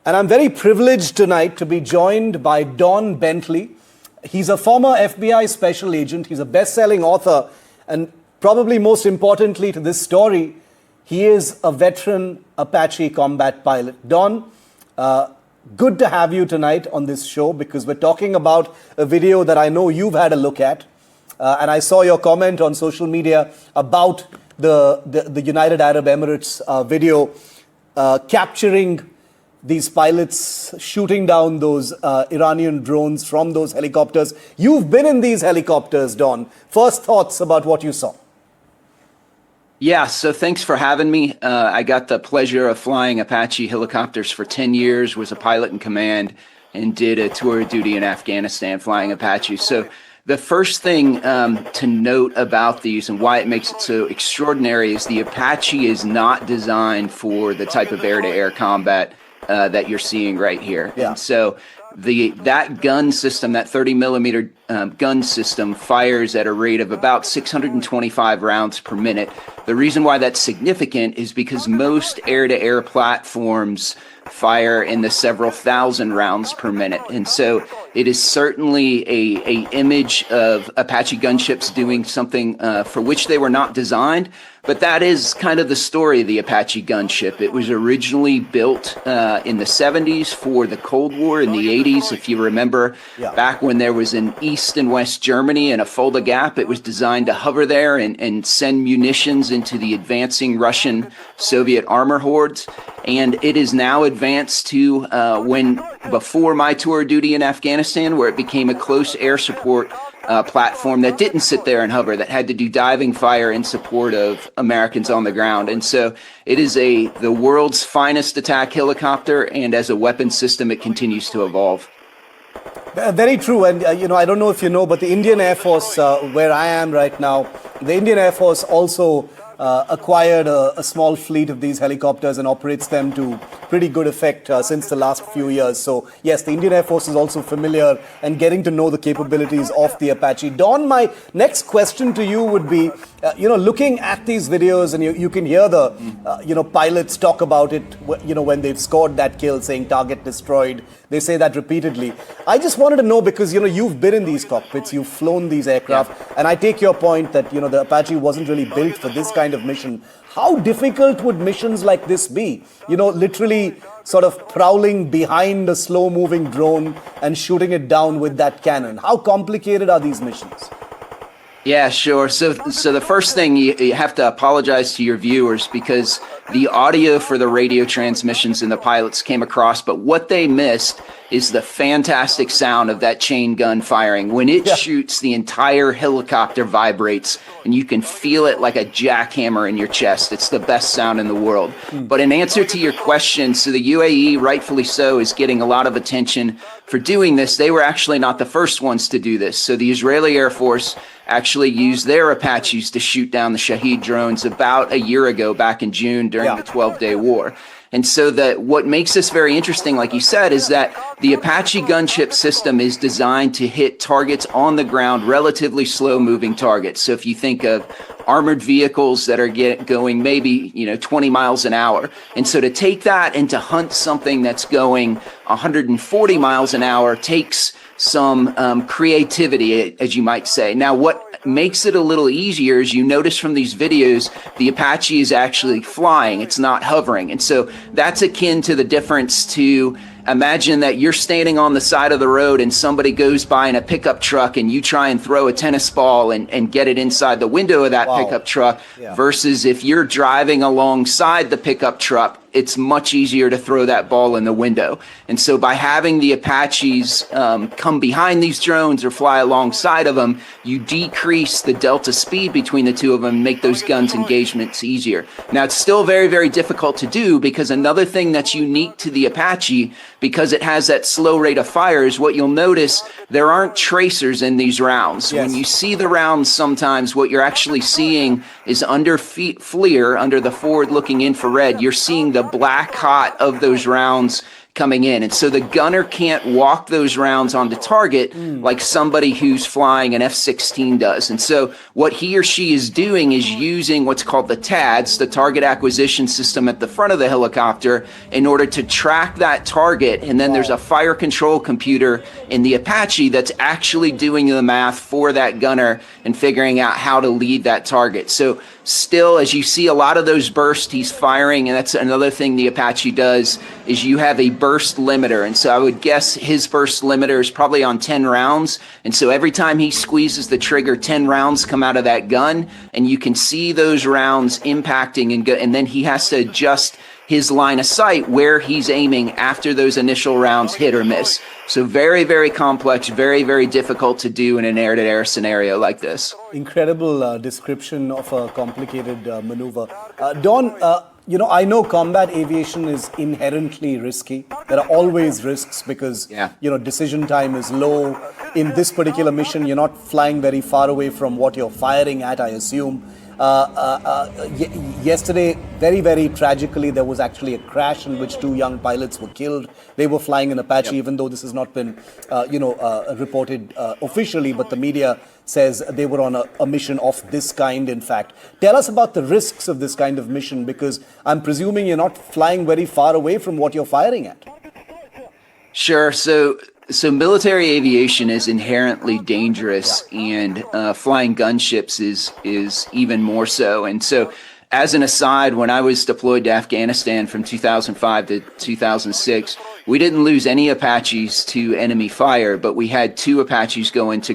And I'm very privileged tonight to be joined by Don Bentley. He's a former FBI special agent. He's a best-selling author. And probably most importantly to this story, he is a veteran Apache combat pilot. Don, good to have you tonight on this show because we're talking about a video that I know you've had a look at. And I saw your comment on social media about the United Arab Emirates video capturing these pilots shooting down those Iranian drones from those helicopters. You've been in these helicopters, Don. First thoughts about what you saw. Yeah, so thanks for having me. I got the pleasure of flying Apache helicopters for 10 years, was a pilot in command, and did a tour of duty in Afghanistan flying Apache. So the first thing to note about these and why it makes it so extraordinary is the Apache is not designed for the type of air-to-air combat that you're seeing right here. Yeah. And so that gun system, that 30 millimeter gun system, fires at a rate of about 625 rounds per minute. The reason why that's significant is because most air-to-air platforms fire in the several thousand rounds per minute. And so it is certainly a image of Apache gunships doing something for which they were not designed. But that is kind of the story of the Apache gunship. It was originally built in the 70s for the Cold War in the 80s. If you remember, back when there was an East and West Germany and a Fulda Gap, it was designed to hover there and send munitions into the advancing Russian Soviet armor hordes. And it is now advanced to before my tour of duty in Afghanistan, where it became a close air support platform that didn't sit there and hover, that had to do diving fire in support of Americans on the ground. And so it is the world's finest attack helicopter, and as a weapon system, it continues to evolve. Very true. And, I don't know if you know, but the Indian Air Force, where I am right now, the Indian Air Force also acquired a small fleet of these helicopters and operates them to pretty good effect since the last few years. So yes, the Indian Air Force is also familiar and getting to know the capabilities of the Apache. Don, my next question to you would be, looking at these videos, and you can hear the, pilots talk about it, when they've scored that kill, saying target destroyed. They say that repeatedly. I just wanted to know, because, you've been in these cockpits, you've flown these aircraft, and I take your point that, the Apache wasn't really built for this kind of mission. How difficult would missions like this be? Literally sort of prowling behind a slow-moving drone and shooting it down with that cannon. How complicated are these missions? Yeah, sure. So the first thing, you have to apologize to your viewers because the audio for the radio transmissions and the pilots came across, but what they missed is the fantastic sound of that chain gun firing. When it shoots, the entire helicopter vibrates, and you can feel it like a jackhammer in your chest. It's the best sound in the world. But in answer to your question, so the UAE, rightfully so, is getting a lot of attention for doing this. They were actually not the first ones to do this. So the Israeli Air Force actually used their Apaches to shoot down the Shahed drones about a year ago, back in June, during the 12-day war. And so what makes this very interesting, like you said, is that the Apache gunship system is designed to hit targets on the ground, relatively slow-moving targets. So if you think of armored vehicles that are going maybe 20 miles an hour, and so to take that and to hunt something that's going 140 miles an hour takes some creativity, as you might say. Now, what makes it a little easier is, you notice from these videos, the Apache is actually flying. It's not hovering. And so that's akin to the difference to imagine that you're standing on the side of the road and somebody goes by in a pickup truck and you try and throw a tennis ball and get it inside the window of that pickup truck versus if you're driving alongside the pickup truck, it's much easier to throw that ball in the window. And so by having the Apaches come behind these drones or fly alongside of them, you decrease the delta speed between the two of them and make those guns engagements easier. Now, it's still very, very difficult to do, because another thing that's unique to the Apache, because it has that slow rate of fire, is what you'll notice, there aren't tracers in these rounds. When you see the rounds, sometimes what you're actually seeing is under FLIR, under the forward-looking infrared, you're seeing the black hot of those rounds coming in. And so the gunner can't walk those rounds onto target like somebody who's flying an F-16 does. And so what he or she is doing is using what's called the TADS, the target acquisition system at the front of the helicopter, in order to track that target. And then there's a fire control computer in the Apache that's actually doing the math for that gunner and figuring out how to lead that target. So still, as you see a lot of those bursts, he's firing, and that's another thing the Apache does, is you have a burst limiter. And so I would guess his burst limiter is probably on 10 rounds. And so every time he squeezes the trigger, 10 rounds come out of that gun, and you can see those rounds impacting, and then he has to adjust his line of sight where he's aiming after those initial rounds hit or miss. So very, very complex, very, very difficult to do in an air-to-air scenario like this. Incredible description of a complicated maneuver. Don, I know combat aviation is inherently risky. There are always risks because, decision time is low. In this particular mission, you're not flying very far away from what you're firing at, I assume. Yesterday, very, very tragically, there was actually a crash in which 2 young pilots were killed. They were flying an Apache, even though this has not been, reported officially, but the media says they were on a mission of this kind, in fact. Tell us about the risks of this kind of mission, because I'm presuming you're not flying very far away from what you're firing at. Sure. So military aviation is inherently dangerous, and flying gunships is even more so. And so, as an aside, when I was deployed to Afghanistan from 2005 to 2006, we didn't lose any Apaches to enemy fire, but we had 2 Apaches go into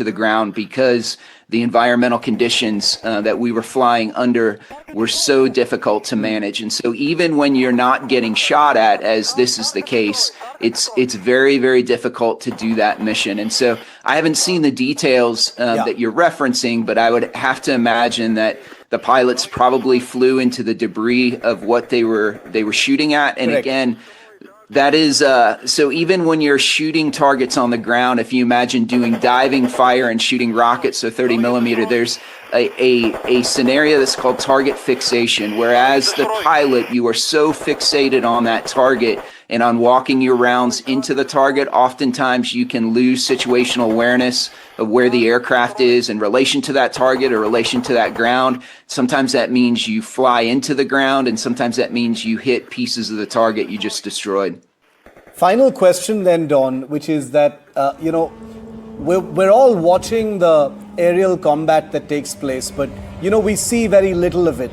the ground because the environmental conditions that we were flying under were so difficult to manage. And so even when you're not getting shot at, as this is the case, it's very, very difficult to do that mission. And so I haven't seen the details that you're referencing, but I would have to imagine that the pilots probably flew into the debris of what they were shooting at. And Correct. Again, that is, so even when you're shooting targets on the ground, if you imagine doing diving fire and shooting rockets, so 30 millimeter, there's a scenario that's called target fixation, whereas the pilot, you are so fixated on that target and on walking your rounds into the target, oftentimes you can lose situational awareness of where the aircraft is in relation to that target or relation to that ground. Sometimes that means you fly into the ground, and sometimes that means you hit pieces of the target you just destroyed. Final question then, Don, which is that, we're all watching the aerial combat that takes place, but, we see very little of it.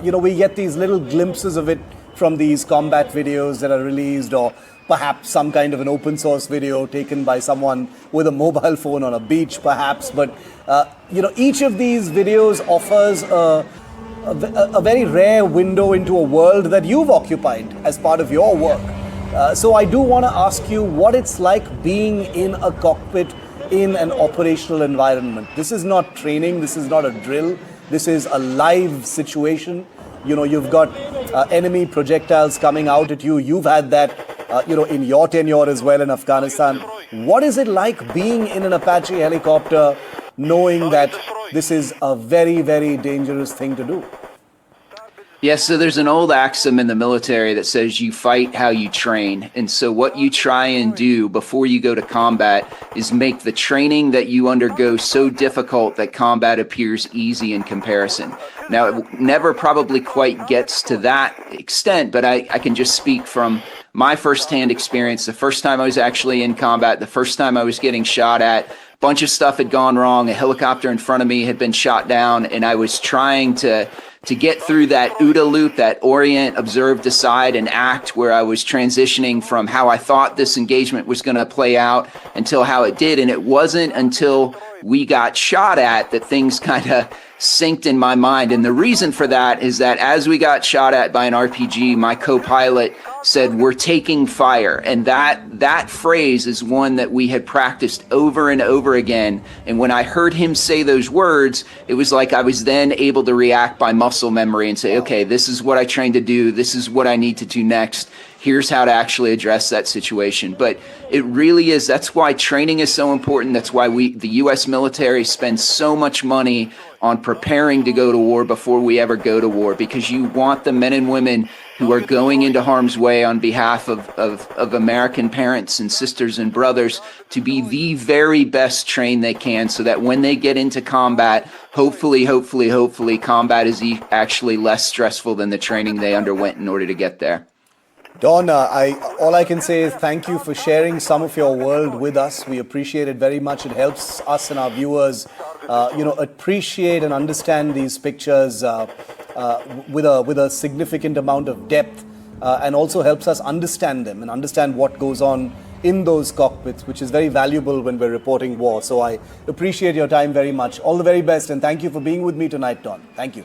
We get these little glimpses of it from these combat videos that are released, or perhaps some kind of an open source video taken by someone with a mobile phone on a beach, perhaps. But, each of these videos offers a very rare window into a world that you've occupied as part of your work. So I do want to ask you what it's like being in a cockpit in an operational environment. This is not training, this is not a drill, this is a live situation. You've got enemy projectiles coming out at you. You've had that, in your tenure as well in Afghanistan. What is it like being in an Apache helicopter, knowing that this is a very, very dangerous thing to do? Yes, so there's an old axiom in the military that says you fight how you train. And so what you try and do before you go to combat is make the training that you undergo so difficult that combat appears easy in comparison. Now, it never probably quite gets to that extent, but I can just speak from my firsthand experience. The first time I was actually in combat, the first time I was getting shot at, a bunch of stuff had gone wrong. A helicopter in front of me had been shot down, and I was trying to get through that OODA loop, that orient, observe, decide, and act, where I was transitioning from how I thought this engagement was going to play out until how it did. And it wasn't until we got shot at that things kind of synced in my mind. And the reason for that is that as we got shot at by an RPG, my co-pilot said, "We're taking fire." And that phrase is one that we had practiced over and over again. And when I heard him say those words, it was like I was then able to react by muscle memory and say, okay, this is what I trained to do. This is what I need to do next. Here's how to actually address that situation. But it really is, that's why training is so important. That's why the U.S. military spends so much money on preparing to go to war before we ever go to war, because you want the men and women who are going into harm's way on behalf of American parents and sisters and brothers to be the very best trained they can, so that when they get into combat, hopefully, combat is actually less stressful than the training they underwent in order to get there. Don, all I can say is thank you for sharing some of your world with us. We appreciate it very much. It helps us and our viewers, appreciate and understand these pictures with a significant amount of depth, and also helps us understand them and understand what goes on in those cockpits, which is very valuable when we're reporting war. So I appreciate your time very much. All the very best, and thank you for being with me tonight, Don. Thank you.